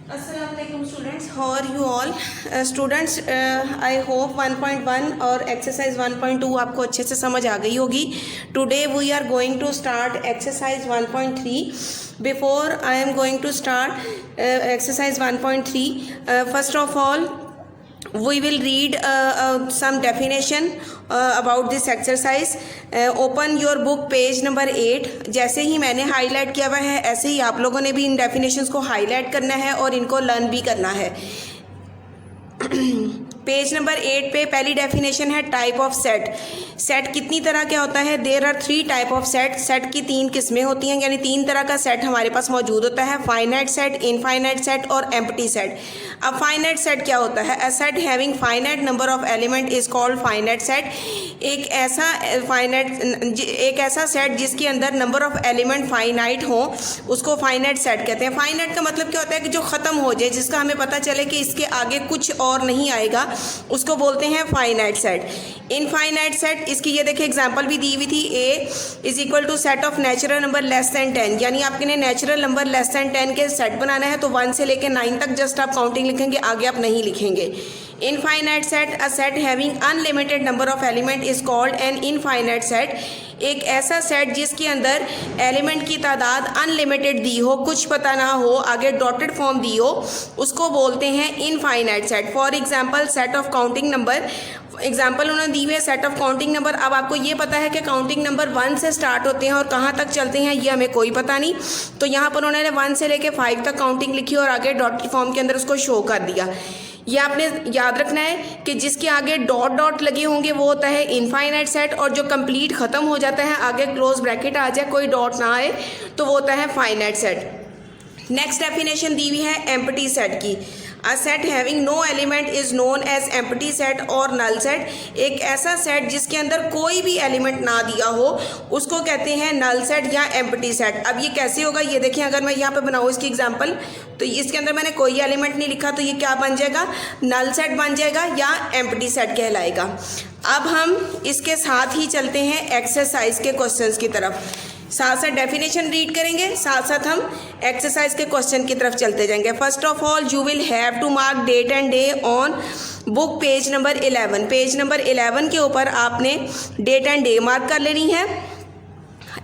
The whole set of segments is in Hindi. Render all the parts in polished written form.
Assalamualaikum students, how are you all? Students, I hope 1.1 और exercise 1.2 आपको अच्छे से समझ आ गई होगी. Today we are going to start exercise 1.3. Before I am going to start exercise 1.3, first of all we will read some definition about this exercise. Open your book page number 8. जैसे ही मैंने हाईलाइट किया हुआ है ऐसे ही आप लोगों ने भी इन डेफिनेशंस को हाईलाइट करना है और इनको लर्न भी करना है. पेज नंबर 8 पे पहली डेफिनेशन है टाइप ऑफ सेट. सेट कितनी तरह का होता है? There are 3 type of set. Set की 3 किस्में होती हैं, यानी 3 तरह का सेट हमारे पास मौजूद होता है. फाइनाइट सेट, इनफाइनाइट सेट और एम्प्टी सेट. अब फाइनाइट सेट क्या होता है? अ set having finite number of element is called finite set. एक ऐसा सेट जिसके अंदर नंबर ऑफ एलिमेंट फाइनाइट हो उसको फाइनाइट सेट कहते हैं. फाइनाइट का मतलब क्या होता है कि जो ख़त्म हो जाए, जिसका हमें पता चले कि इसके आगे कुछ और नहीं आएगा, उसको बोलते हैं फाइनाइट सेट. इनफाइनाइट सेट, इसकी ये देखिए एग्जांपल भी दी हुई थी. A is equal to set of natural number less than 10, यानी आपने नेचुरल नंबर लेस दैन 10 के सेट बनाना है तो 1 से लेकर 9 तक जस्ट आप काउंटिंग लिखेंगे, आगे आप नहीं लिखेंगे. Infinite set, a set having unlimited number of element is called an infinite set. एक ऐसा सेट जिसके अंदर एलिमेंट की तादाद अनलिमिटेड दी हो, कुछ पता ना हो, आगे डॉटेड फॉर्म दी हो, उसको बोलते हैं infinite set. For example set of counting number. Example उन्होंने दी हुई है सेट ऑफ काउंटिंग नंबर. अब आपको ये पता है कि काउंटिंग नंबर 1 से स्टार्ट होते हैं और कहाँ तक चलते हैं ये हमें कोई पता नहीं, तो यहाँ पर उन्होंने 1 से लेकर 5 तक काउंटिंग लिखी और आगे डॉटेड फॉर्म के अंदर उसको शो कर दिया. ये आपने याद रखना है कि जिसके आगे डॉट डॉट लगे होंगे वो होता है इनफाइनाइट सेट, और जो कंप्लीट ख़त्म हो जाता है, आगे क्लोज ब्रैकेट आ जाए, कोई डॉट ना आए, तो वो होता है फाइनाइट सेट. नेक्स्ट डेफिनेशन दी हुई है एम्प्टी सेट की. A set having no element is known as empty set और नल सेट. एक ऐसा सेट जिसके अंदर कोई भी एलिमेंट ना दिया हो उसको कहते हैं नल सेट या एम्प्टी सेट. अब ये कैसे होगा ये देखें, अगर मैं यहाँ पे बनाऊँ इसकी एग्जांपल, तो इसके अंदर मैंने कोई एलिमेंट नहीं लिखा, तो ये क्या बन जाएगा? नल सेट बन जाएगा या एम्प्टी सेट कहलाएगा. अब हम इसके साथ ही चलते हैं एक्सरसाइज के क्वेश्चंस की तरफ. साथ साथ डेफिनेशन रीड करेंगे, साथ साथ हम एक्सरसाइज के क्वेश्चन की तरफ चलते जाएंगे. First of all you will have to mark date and day on book page number 11. Page number 11 के ऊपर आपने डेट एंड डे मार्क कर लेनी है.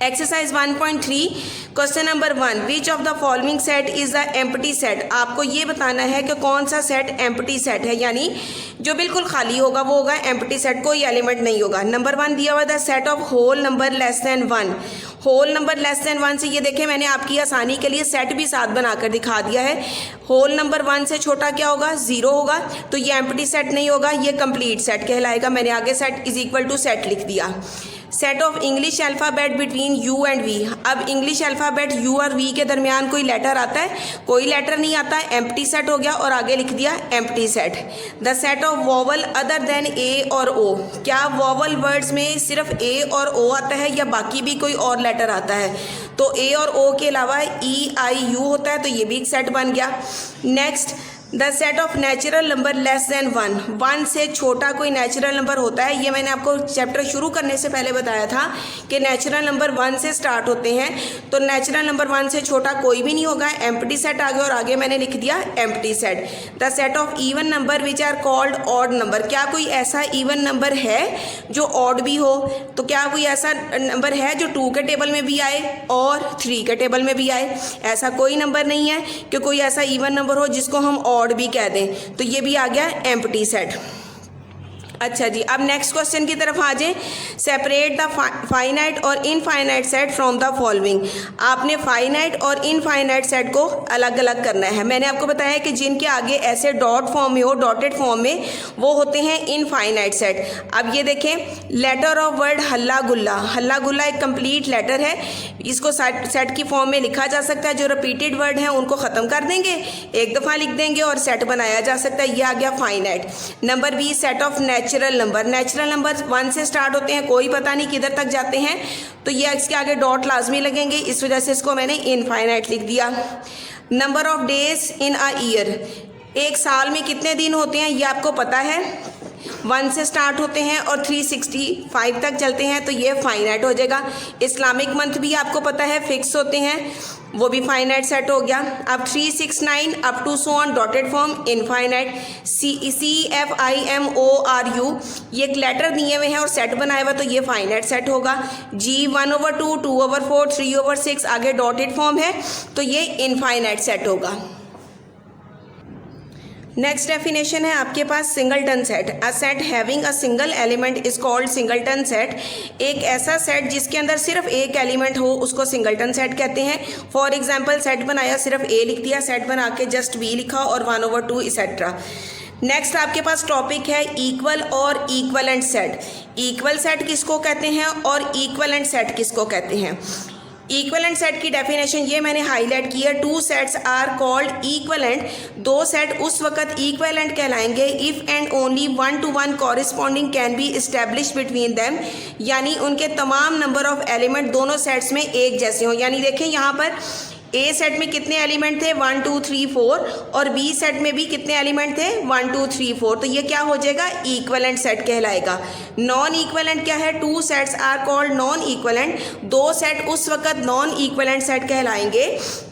Exercise 1.3 question number 1, which of the following set is the empty set. आपको ये बताना है कि कौन सा सेट एम्प्टी सेट है, यानी जो बिल्कुल खाली होगा वो होगा एम्प्टी सेट, कोई एलिमेंट नहीं होगा. नंबर 1 दिया हुआ the set of whole number less than 1. Whole number less than 1 से ये देखें मैंने आपकी आसानी के लिए सेट भी साथ बनाकर दिखा दिया है. होल नंबर 1 से छोटा क्या होगा? 0 होगा, तो ये एम्प्टी सेट नहीं होगा, ये कंप्लीट सेट कहलाएगा. मैंने आगे set is equal to set लिख दिया. Set of English alphabet between U and V. अब इंग्लिश अल्फ़ाबेट यू और वी के दरमियान कोई लेटर आता है? कोई लेटर नहीं आता, एम्प्टी सेट हो गया और आगे लिख दिया empty set. The set of vowel other than A और ओ. क्या वॉवल वर्ड्स में सिर्फ ए और ओ आता है या बाकी भी कोई और लेटर आता है? तो ए और ओ के अलावा ई आई यू होता है, तो ये भी एक सेट बन गया. Next, the set of natural number less than 1. 1 से छोटा कोई नेचुरल नंबर होता है, ये मैंने आपको चैप्टर शुरू करने से पहले बताया था कि नेचुरल नंबर 1 से स्टार्ट होते हैं, तो नेचुरल नंबर 1 से छोटा कोई भी नहीं होगा, एम्प्टी सेट आ गया और आगे मैंने लिख दिया empty set. The set of even number which are called odd number. क्या कोई ऐसा इवन नंबर है जो ऑड भी हो? तो क्या कोई ऐसा नंबर है जो 2 के टेबल में भी आए और 3 के टेबल में भी आए? ऐसा कोई नंबर नहीं है कि कोई ऐसा इवन नंबर हो जिसको हम ऑड भी कह दें, तो ये भी आ गया एम्प्टी सेट. अच्छा जी, अब नेक्स्ट क्वेश्चन की तरफ आ जाए. सेपरेट द फाइनाइट और infinite set from the following. आपने फाइनाइट और इनफाइनाइट सेट को अलग अलग करना है. मैंने आपको बताया कि जिनके आगे ऐसे डॉट फॉर्म में हो, डॉटेड फॉर्म में, वो होते हैं इनफाइनाइट सेट. अब ये देखें, लेटर ऑफ वर्ड हल्ला गुल्ला. हल्ला गुल्ला एक कंप्लीट लेटर है, इसको सेट की फॉर्म में लिखा जा सकता है. जो रिपीटेड वर्ड हैं उनको ख़त्म कर देंगे, एक दफ़ा लिख देंगे और सेट बनाया जा सकता है. ये आ गया finite. Number B, set of natural number. Natural number 1 से स्टार्ट होते हैं, कोई पता नहीं किधर तक जाते हैं, तो ये इसके आगे डॉट लाजमी लगेंगे, इस वजह से इसको मैंने इनफाइनाइट लिख दिया. Number of days in a year. एक साल में कितने दिन होते हैं ये आपको पता है. 1 से स्टार्ट होते हैं और 365 तक चलते हैं तो ये फाइनाइट हो जाएगा। इस्लामिक मंथ भी आपको पता है फिक्स होते हैं, वो भी फाइनाइट सेट हो गया। अब 369 up to so on dotted form infinite. CFIMORU ये एक लेटर दिए हुए हैं और सेट बनाया हुआ तो ये फाइनाइट सेट होगा। G 1/2, 2/4, 3/6 आगे डॉटेड फॉर्म है तो ये इनफाइनाइट सेट होगा। नेक्स्ट डेफिनेशन है आपके पास singleton set. A set having a single element is called singleton set. एक ऐसा सेट जिसके अंदर सिर्फ एक एलिमेंट हो उसको सिंगलटन सेट कहते हैं। फॉर एग्जांपल सेट बनाया, सिर्फ ए लिख दिया, सेट बना के जस्ट बी लिखा और 1/2 इसेट्रा। नेक्स्ट आपके पास टॉपिक है इक्वल और इक्वलेंट सेट। इक्वल सेट किसको कहते हैं और इक्वलेंट सेट किसको कहते हैं। इक्वलेंट सेट की डेफिनेशन ये मैंने हाईलाइट की है। 2 sets are called equivalent. 2 set उस वक्त इक्वलेंट कहलाएंगे if and only 1 to 1 corresponding can be establish between them, यानी उनके तमाम नंबर ऑफ एलिमेंट दोनों सेट्स में एक जैसे हों। यानी देखें यहाँ पर ए सेट में कितने एलिमेंट थे 1 2 3 4 और बी सेट में भी कितने एलिमेंट थे 1 2 3 4, तो ये क्या हो जाएगा इक्वलेंट सेट कहलाएगा। नॉन इक्वलेंट क्या है, 2 sets are called non equivalent. 2 set उस वक्त नॉन इक्वलेंट सेट कहलाएंगे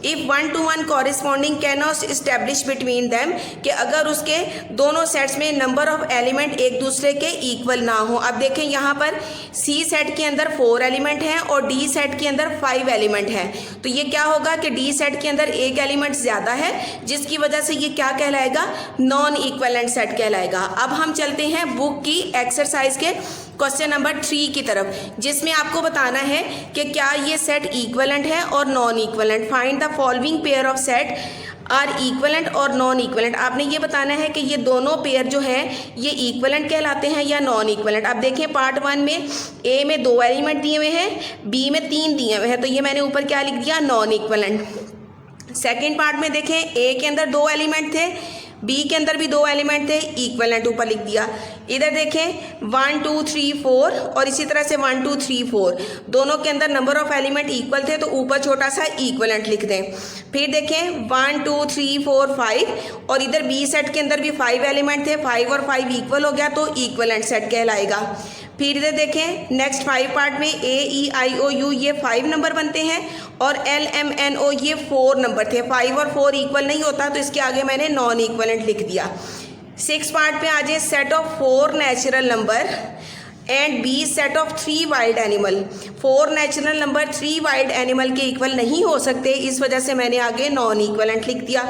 if 1 to 1 corresponding can not establish between them, कि अगर उसके दोनों सेट्स में नंबर ऑफ एलिमेंट एक दूसरे के इक्वल ना हो। अब देखें यहाँ पर सी सेट के अंदर 4 एलिमेंट हैं और डी सेट के अंदर 5 एलिमेंट हैं, तो ये क्या होगा कि डी सेट के अंदर एक एलिमेंट ज़्यादा है जिसकी वजह से ये क्या कहलाएगा नॉन इक्वलेंट सेट कहलाएगा। अब हम चलते हैं बुक की एक्सरसाइज के क्वेश्चन नंबर 3 की तरफ, जिसमें आपको बताना है कि क्या ये सेट इक्वलेंट है और non equivalent. Find the following pair of set are equivalent और नॉन इक्वलेंट। आपने ये बताना है कि ये दोनों पेयर जो है ये इक्वलेंट कहलाते हैं या नॉन इक्वलेंट। अब देखिए पार्ट 1 में ए में 2 एलिमेंट दिए हुए हैं, बी में 3 दिए हुए हैं, तो ये मैंने ऊपर क्या लिख दिया नॉन इक्वलेंट। सेकेंड पार्ट में देखें ए के अंदर 2 एलिमेंट थे, बी के अंदर भी 2 एलिमेंट थे, इक्वलेंट ऊपर लिख दिया। इधर देखें 1 2 3 4 और इसी तरह से 1 2 3 4 दोनों के अंदर नंबर ऑफ एलिमेंट इक्वल थे तो ऊपर छोटा सा इक्वलेंट लिख दें। फिर देखें 1 2 3 4 5 और इधर बी सेट के अंदर भी 5 एलिमेंट थे, 5 और 5 इक्वल हो गया तो इक्वलेंट सेट कहलाएगा। फिर इधर देखें नेक्स्ट 5 पार्ट में ए ई आई ओ यू ये 5 नंबर बनते हैं और एल एम एन ओ ये 4 नंबर थे। 5 और 4 इक्वल नहीं होता तो इसके आगे मैंने नॉन इक्वलेंट लिख दिया। 6 पार्ट पे आ जाए set of 4 natural number and B set of 3 wild animal. 4 natural number 3 wild animal के इक्वल नहीं हो सकते, इस वजह से मैंने आगे नॉन इक्वलेंट लिख दिया।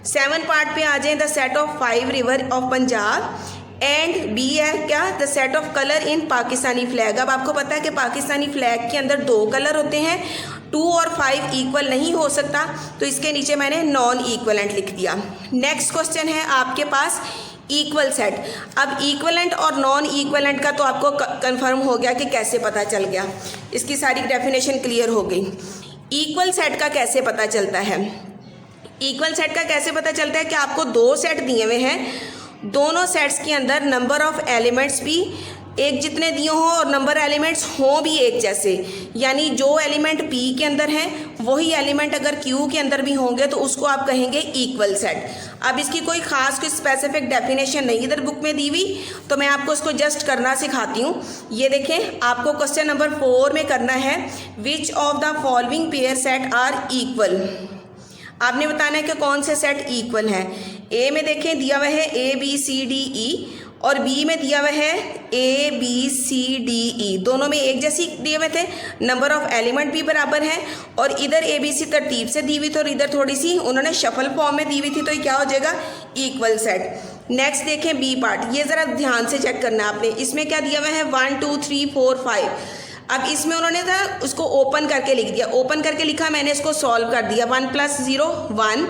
7 पार्ट पे आ जाए the set of 5 river of Punjab and B है क्या the set of colour in Pakistani flag. अब आपको पता है कि पाकिस्तानी फ्लैग के अंदर 2 कलर होते हैं, 2 और 5 इक्वल नहीं हो सकता तो इसके नीचे मैंने नॉन इक्वलेंट लिख दिया। नेक्स्ट क्वेश्चन है आपके पास इक्वल सेट। अब इक्वलेंट और नॉन इक्वलेंट का तो आपको कंफर्म हो गया कि कैसे पता चल गया, इसकी सारी डेफिनेशन क्लियर हो गई। इक्वल सेट का कैसे पता चलता है, इक्वल सेट का कैसे पता चलता है कि आपको 2 सेट दिए हुए हैं, दोनों सेट्स के अंदर नंबर ऑफ एलिमेंट्स भी एक जितने दिए हों और नंबर एलिमेंट्स हों भी एक जैसे, यानी जो एलिमेंट P के अंदर हैं वही एलिमेंट अगर Q के अंदर भी होंगे तो उसको आप कहेंगे इक्वल सेट। अब इसकी कोई खास कोई स्पेसिफिक डेफिनेशन नहीं इधर बुक में दी हुई, तो मैं आपको इसको जस्ट करना सिखाती हूँ। ये देखें आपको क्वेश्चन नंबर 4 में करना है which of the following pair set are equal. आपने बताना है कि कौन से सेट इक्वल हैं। ए में देखें दिया हुआ है A B C D E और बी में दिया हुआ है A B C D E, दोनों में एक जैसी दिए हुए थे, नंबर ऑफ एलिमेंट भी बराबर हैं और इधर ए बी सी तरतीब से दी हुई थी और इधर थोड़ी सी उन्होंने शफल फॉर्म में दी हुई थी, तो ये क्या हो जाएगा इक्वल सेट। नेक्स्ट देखें बी पार्ट, ये ज़रा ध्यान से चेक करना आपने, इसमें क्या दिया हुआ है 1 2 3 4 5। अब इसमें उन्होंने था उसको ओपन करके लिख दिया, ओपन करके लिखा, मैंने इसको सॉल्व कर दिया। 1 + 0 1,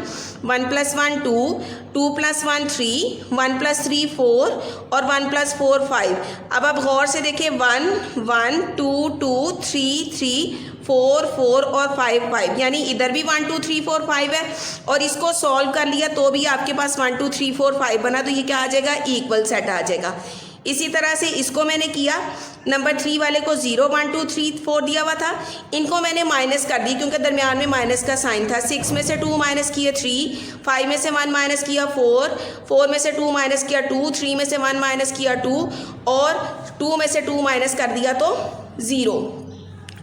1 + 1 2, 2 + 1 3, 1 + 3 4 और 1 + 4 5। अब आप गौर से देखिए 1 1 2 2 3 3 4 4 और 5 5, यानी इधर भी 1 2 3 4 5 है और इसको सॉल्व कर लिया तो भी आपके पास 1 2 3 4 5 बना, तो ये क्या आ जाएगा इक्वल सेट आ जाएगा। इसी तरह से इसको मैंने किया, नंबर 3 वाले को 0 1 2 3 4 दिया हुआ था, इनको मैंने माइनस कर दी क्योंकि दरमियान में माइनस का साइन था। 6 में से 2 माइनस किया 3, 5 में से 1 माइनस किया 4, 4 में से 2 माइनस किया 2, 3 में से 1 माइनस किया 2 और 2 में से 2 माइनस कर दिया तो 0।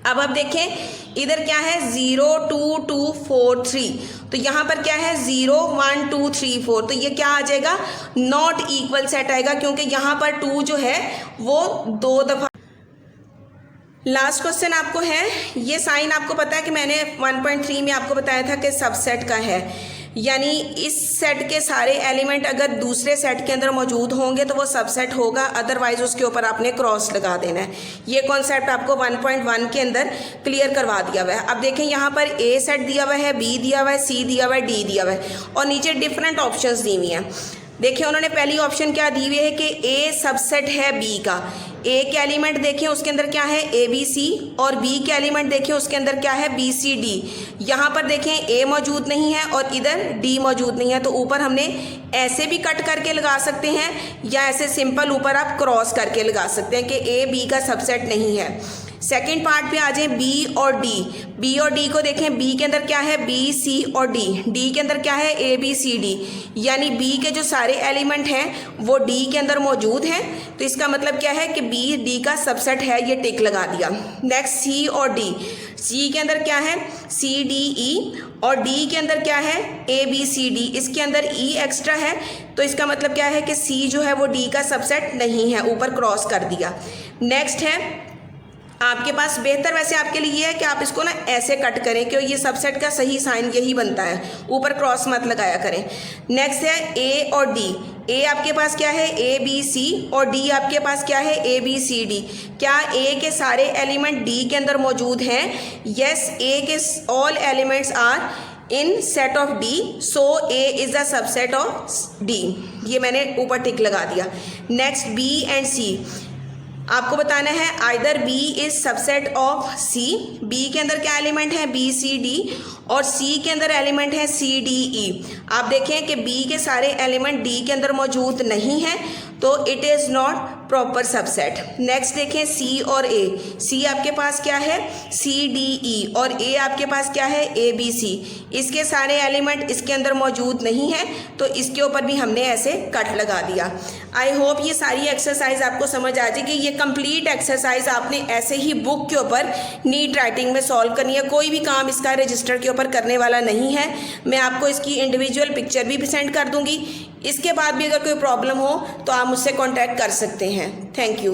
अब देखें इधर क्या है 0 2 2 4 3, तो यहाँ पर क्या है 0 1 2 3 4, तो ये क्या आ जाएगा नॉट इक्वल सेट आएगा क्योंकि यहाँ पर 2 जो है वो 2 दफ़ा। लास्ट क्वेश्चन आपको है, ये साइन आपको पता है कि मैंने 1.3 में आपको बताया था कि सबसेट का है, यानी इस सेट के सारे एलिमेंट अगर दूसरे सेट के अंदर मौजूद होंगे तो वो सबसेट होगा, अदरवाइज उसके ऊपर आपने क्रॉस लगा देना है। ये कॉन्सेप्ट आपको 1.1 के अंदर क्लियर करवा दिया हुआ है। अब देखें यहाँ पर ए सेट दिया हुआ है, बी दिया हुआ है, सी दिया हुआ है, डी दिया हुआ है और नीचे डिफरेंट ऑप्शंस दी हुई हैं। देखिए उन्होंने पहली ऑप्शन क्या दी हुई है कि ए सबसेट है बी का। ए के एलिमेंट देखें उसके अंदर क्या है ए बी सी, और बी के एलिमेंट देखें उसके अंदर क्या है बी सी डी। यहाँ पर देखें ए मौजूद नहीं है और इधर डी मौजूद नहीं है, तो ऊपर हमने ऐसे भी कट करके लगा सकते हैं या ऐसे सिंपल ऊपर आप क्रॉस करके लगा सकते हैं कि ए बी का सबसेट नहीं है। सेकेंड पार्ट पे आ जाए बी और डी। बी और डी को देखें, बी के अंदर क्या है बी सी और डी, डी के अंदर क्या है ए बी सी डी, यानी बी के जो सारे एलिमेंट हैं वो डी के अंदर मौजूद हैं, तो इसका मतलब क्या है कि बी डी का सबसेट है, ये टिक लगा दिया। नेक्स्ट सी और डी, सी के अंदर क्या है सी डी ई और डी के अंदर क्या है ए बी सी डी, इसके अंदर ई एक्स्ट्रा है, तो इसका मतलब क्या है कि सी जो है वो डी का सबसेट नहीं है, ऊपर क्रॉस कर दिया। नेक्स्ट है आपके पास, बेहतर वैसे आपके लिए है कि आप इसको ना ऐसे कट करें क्योंकि ये सबसेट का सही साइन यही बनता है, ऊपर क्रॉस मत लगाया करें। नेक्स्ट है ए और डी। ए आपके पास क्या है ए बी सी और डी आपके पास क्या है ए बी सी डी। क्या ए के सारे एलिमेंट डी के अंदर मौजूद हैं? यस, ए के all elements are in set of D, so A is the subset of D. ये मैंने ऊपर टिक लगा दिया। नेक्स्ट बी एंड सी, आपको बताना है either B is subset of C. B के अंदर क्या एलिमेंट है बी सी डी और सी के अंदर एलिमेंट है सी डी ई। आप देखें कि बी के सारे एलिमेंट डी के अंदर मौजूद नहीं है, तो it is not proper subset. Next देखें सी और ए। सी आपके पास क्या है सी डी ई और ए आपके पास क्या है ए बी सी। इसके सारे एलिमेंट इसके अंदर मौजूद नहीं है, तो इसके ऊपर भी हमने ऐसे कट लगा दिया। आई होप ये सारी एक्सरसाइज आपको समझ आ जाएगी। ये कंप्लीट एक्सरसाइज आपने ऐसे ही बुक के ऊपर नीट राइटिंग में सॉल्व करनी है, कोई भी काम इसका रजिस्टर के ऊपर करने वाला नहीं है। मैं आपको इसकी इंडिविजुअल पिक्चर भी सेंड कर दूंगी। इसके बाद भी अगर कोई प्रॉब्लम हो तो आप मुझसे कांटेक्ट कर सकते हैं। Thank you.